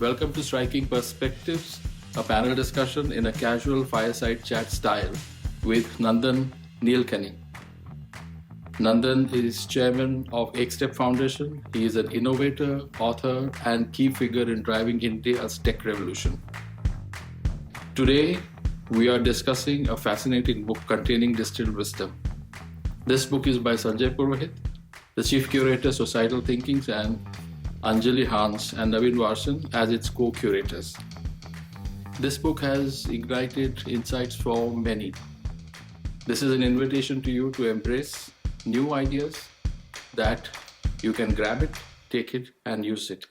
Welcome to Striking Perspectives, a panel discussion in a casual fireside chat style with Nandan Nilekani. Nandan is chairman of EkStep Foundation. He is an innovator, author, and key figure in driving India's tech revolution. Today, we are discussing a fascinating book containing distilled wisdom. This book is by Sanjay Purohit, the Chief Curator, Societal Thinkings, and Anjali Hans and Naveen Varsan as its co-curators. This book has ignited insights for many. This is an invitation to you to embrace new ideas that you can grab it, take it, and use it.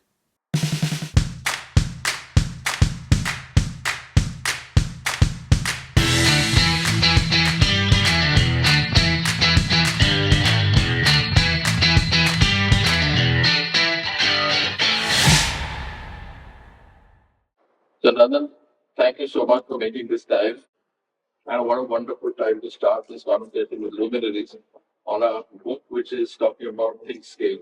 So, Nandan, thank you so much for making this time. And what a wonderful time to start this conversation with luminaries on a book which is talking about think scale.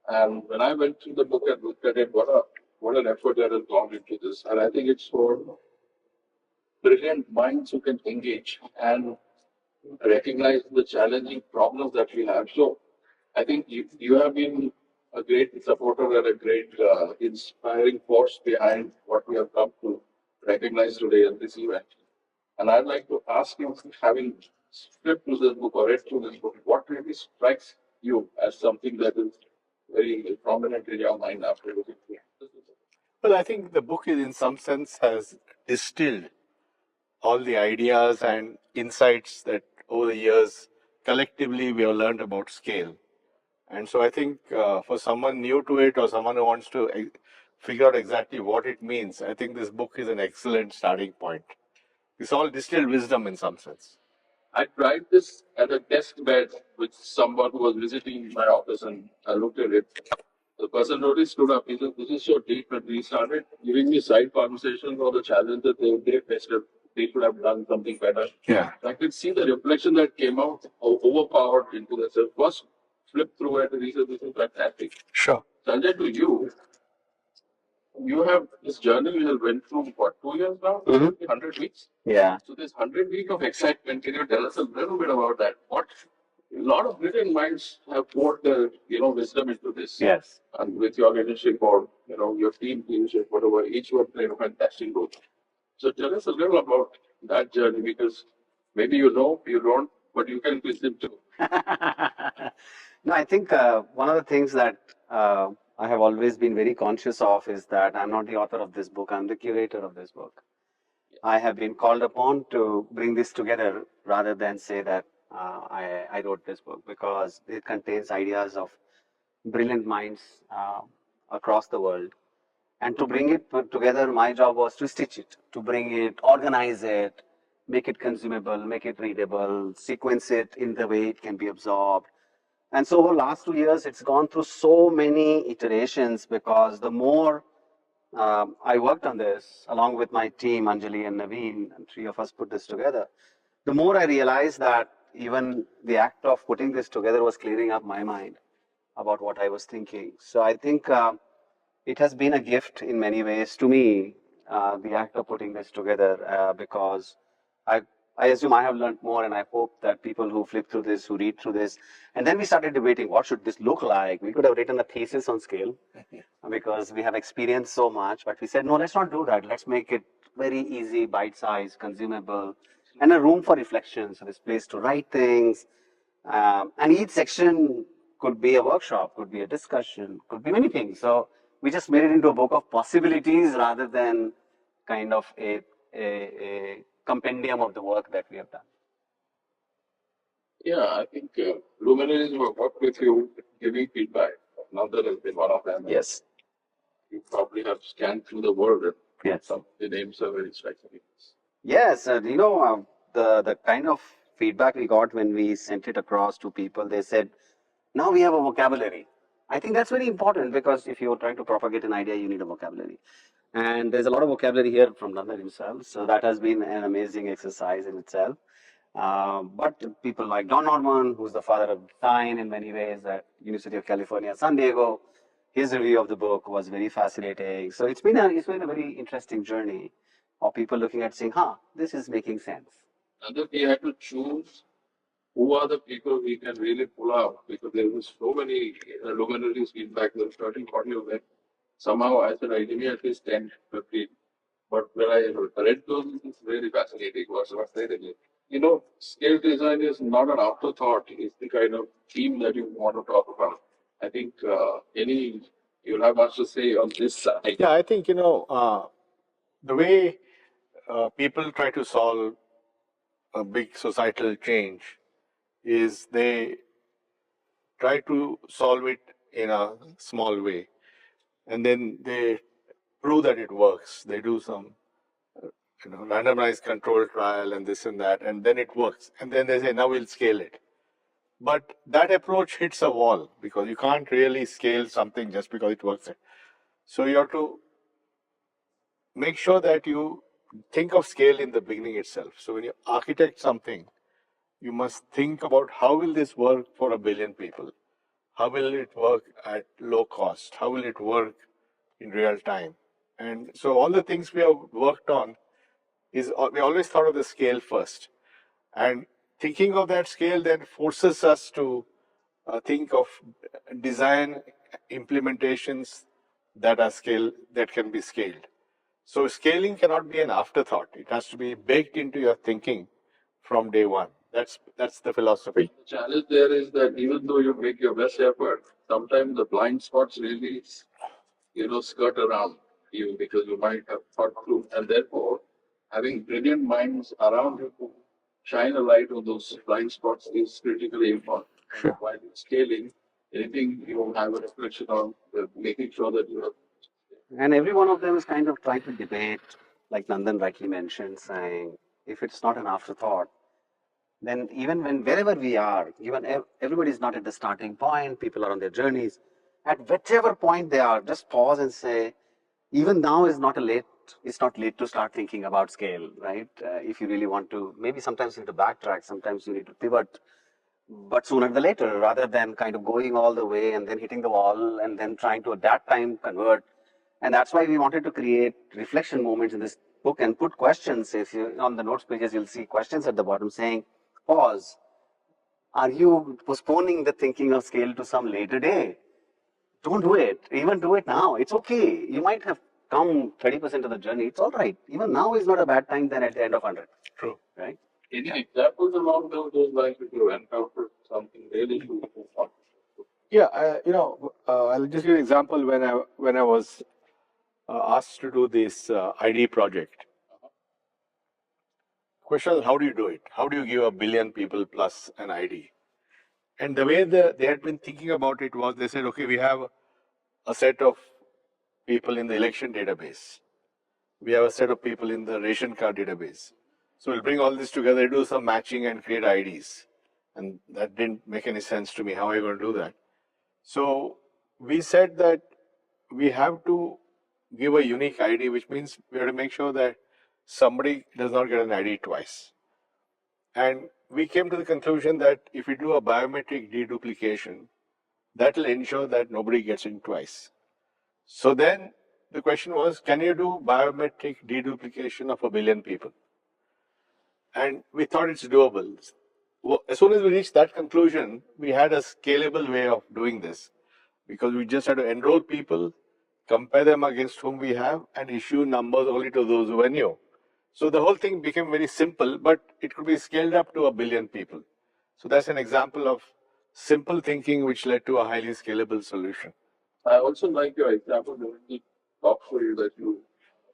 And when I went through the book and looked at it, what an effort that has gone into this. And I think it's for brilliant minds who can engage and recognize the challenging problems that we have. So I think you have been a great supporter and a great inspiring force behind what we have come to recognize today at this event. And I'd like to ask you, having flipped through this book or read through this book, what really strikes you as something that is very prominent in your mind after looking through it? Well, I think the book is, in some sense, has distilled all the ideas and insights that over the years collectively we have learned about scale. And so I think for someone new to it or someone who wants to figure out exactly what it means, I think this book is an excellent starting point. It's all distilled wisdom in some sense. I tried this at a test bed with someone who was visiting my office, and I looked at it. The person really stood up. He said, "This is so deep," and he started giving me side conversations on the challenge that they faced. They should have done something better. Yeah. I could see the reflection that came out overpowered into the self. First, flipped through it, and he said, "This is fantastic." Sure. Sanjay, to you, you have this journey you have went through what, 2 years now? 100 weeks? Yeah. So this 100 week of excitement, can you tell us a little bit about that? What a lot of brilliant minds have poured their wisdom into this. Yes. And with your leadership or your team leadership, whatever, each one played a fantastic role. So tell us a little about that journey, because maybe you don't, but you can twist it too. No, I think one of the things that I have always been very conscious of is that I'm not the author of this book, I'm the curator of this book. I have been called upon to bring this together rather than say that I wrote this book, because it contains ideas of brilliant minds across the world. And to bring it together, my job was to stitch it, to bring it, organize it, make it consumable, make it readable, sequence it in the way it can be absorbed. And so over the last 2 years, it's gone through so many iterations, because the more I worked on this, along with my team, Anjali and Naveen, and three of us put this together, the more I realized that even the act of putting this together was clearing up my mind about what I was thinking. So I think it has been a gift in many ways to me, the act of putting this together, because I assume I have learned more, and I hope that people who flip through this, who read through this, and then we started debating, what should this look like? We could have written a thesis on scale because we have experienced so much, but we said, no, let's not do that. Let's make it very easy, bite-sized, consumable, and a room for reflection. So there's place to write things. And each section could be a workshop, could be a discussion, could be many things. So we just made it into a book of possibilities rather than kind of a compendium of the work that we have done. Yeah, I think luminaries who have worked with you giving feedback. Nandan has been one of them. Yes. You probably have scanned through the world, and Yes. some of the names are very striking. Yes, the kind of feedback we got when we sent it across to people, they said, now we have a vocabulary. I think that's very important, because if you're trying to propagate an idea, you need a vocabulary. And there's a lot of vocabulary here from Nandan himself. So that has been an amazing exercise in itself. But people like Don Norman, who's the father of design in many ways at University of California, San Diego, his review of the book was very fascinating. So it's been a very interesting journey of people looking at saying, this is making sense. And then we had to choose who are the people we can really pull out because there was so many luminaries feedback. There was 30, 40 of them. Somehow I said, I give me at least 10, 15. But when I read those, it's really fascinating. What's there in it? You know, scale design is not an afterthought. It's the kind of theme that you want to talk about. I think you'll have much to say on this side. Yeah, I think, the way people try to solve a big societal change is they try to solve it in a small way, and then they prove that it works. They do some randomized control trial and this and that, and then it works. And then they say, now we'll scale it. But that approach hits a wall because you can't really scale something just because it works. So you have to make sure that you think of scale in the beginning itself. So when you architect something, you must think about how will this work for 1 billion people? How will it work at low cost? How will it work in real time? And so all the things we have worked on is we always thought of the scale first. And thinking of that scale then forces us to think of design implementations that are that can be scaled. So scaling cannot be an afterthought. It has to be baked into your thinking from day one. That's the philosophy. The challenge there is that even though you make your best effort, sometimes the blind spots really, skirt around you because you might have thought through, and therefore having brilliant minds around you to shine a light on those blind spots is critically important. Sure. While scaling, anything you have a reflection on, making sure that you have. And every one of them is kind of trying to debate, like Nandan rightly mentioned, saying if it's not an afterthought, then even wherever we are, even everybody is not at the starting point, people are on their journeys. At whichever point they are, just pause and say, even now is not it's not late to start thinking about scale, right? If you really want to, maybe sometimes you need to backtrack, sometimes you need to pivot, but sooner than later, rather than kind of going all the way and then hitting the wall and then trying to at that time convert. And that's why we wanted to create reflection moments in this book and put questions. If you on the notes pages, you'll see questions at the bottom saying, pause. Are you postponing the thinking of scale to some later day? Don't do it. Even do it now. It's okay. You might have come 30% of the journey. It's all right. Even now is not a bad time than at the end of 100. True. Right? Any examples along those lines if you encountered something really important? Yeah, I'll just give you an example. When I was asked to do this ID project, question was, how do you do it? How do you give 1 billion people plus an ID? And the way they had been thinking about it was, they said, okay, we have a set of people in the election database. We have a set of people in the ration card database. So we'll bring all this together, do some matching and create IDs. And that didn't make any sense to me. How are you going to do that? So we said that we have to give a unique ID, which means we have to make sure that somebody does not get an ID twice. And we came to the conclusion that if we do a biometric deduplication, that will ensure that nobody gets in twice. So then the question was, can you do biometric deduplication of 1 billion people? And we thought it's doable. As soon as we reached that conclusion, we had a scalable way of doing this because we just had to enroll people, compare them against whom we have, and issue numbers only to those who are new. So the whole thing became very simple, but it could be scaled up to 1 billion people. So that's an example of simple thinking which led to a highly scalable solution. I also like your example during the talk show that you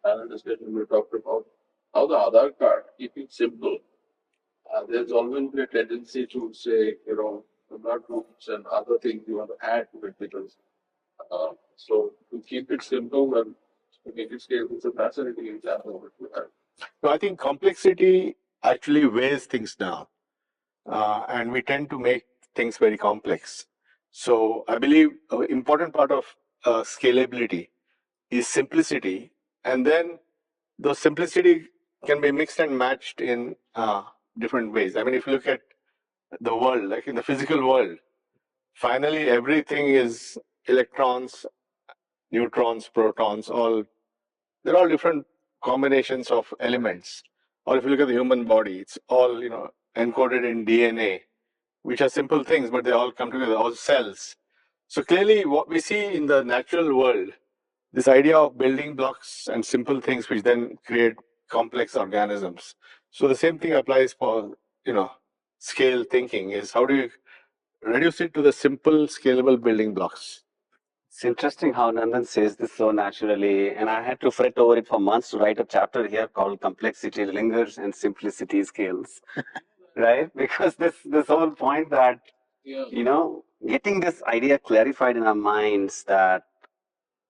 panel discussion we talked about how the Aadhaar card, keep it simple. There's always a tendency to say, the blood groups and other things you want to add to it because so to keep it simple and to make it scale is a fascinating example of what you have. So I think complexity actually weighs things down, and we tend to make things very complex. So I believe an important part of scalability is simplicity, and then the simplicity can be mixed and matched in different ways. I mean, if you look at the world, like in the physical world, finally everything is electrons neutrons, protons, they're all different combinations of elements. Or if you look at the human body, it's all, encoded in DNA, which are simple things, but they all come together, all cells. So clearly what we see in the natural world, this idea of building blocks and simple things which then create complex organisms. So the same thing applies for, scale thinking, is how do you reduce it to the simple scalable building blocks? It's interesting how Nandan says this so naturally, and I had to fret over it for months to write a chapter here called Complexity Lingers and Simplicity Scales. Right? Because this whole point that, getting this idea clarified in our minds that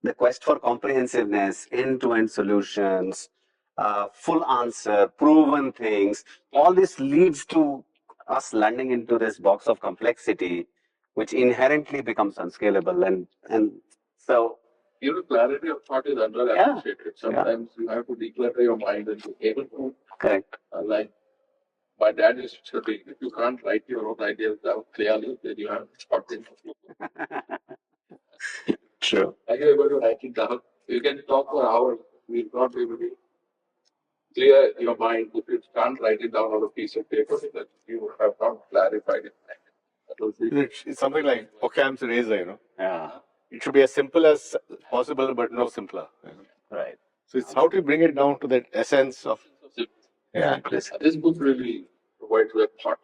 the quest for comprehensiveness, end-to-end solutions, full answer, proven things, all this leads to us landing into this box of complexity, which inherently becomes unscalable. And so, Clarity of thought is underappreciated. Sometimes you have to declutter your mind and be able to. Correct. Like my dad used to say, if you can't write your own ideas down clearly, then you have something. True. Are you able to write it down? You can talk for hours. We will not be able to clear your mind if you can't write it down on a piece of paper that you have not clarified it. It's something like Occam's razor, Yeah. It should be as simple as possible, but no simpler. Right. So it's how to bring it down to that essence of. Yeah. This book really provides that thought,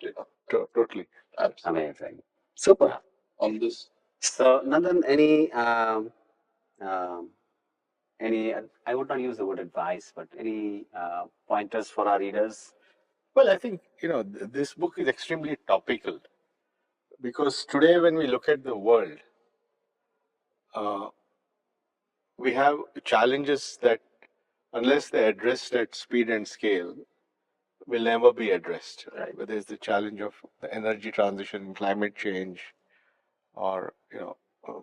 Totally. Absolutely. Amazing. Super. On this. So, Nandan, any, I would not use the word advice, but any pointers for our readers? Well, I think, this book is extremely topical because today when we look at the world, we have challenges that unless they're addressed at speed and scale, will never be addressed. Right? Whether it's the challenge of the energy transition, climate change, or,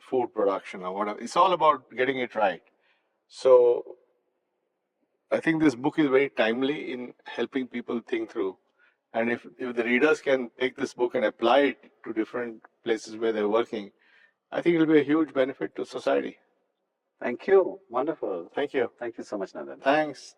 food production or whatever. It's all about getting it right. So I think this book is very timely in helping people think through. And if the readers can take this book and apply it to different places where they're working, I think it will be a huge benefit to society. Thank you. Wonderful. Thank you. Thank you so much, Nandan. Thanks.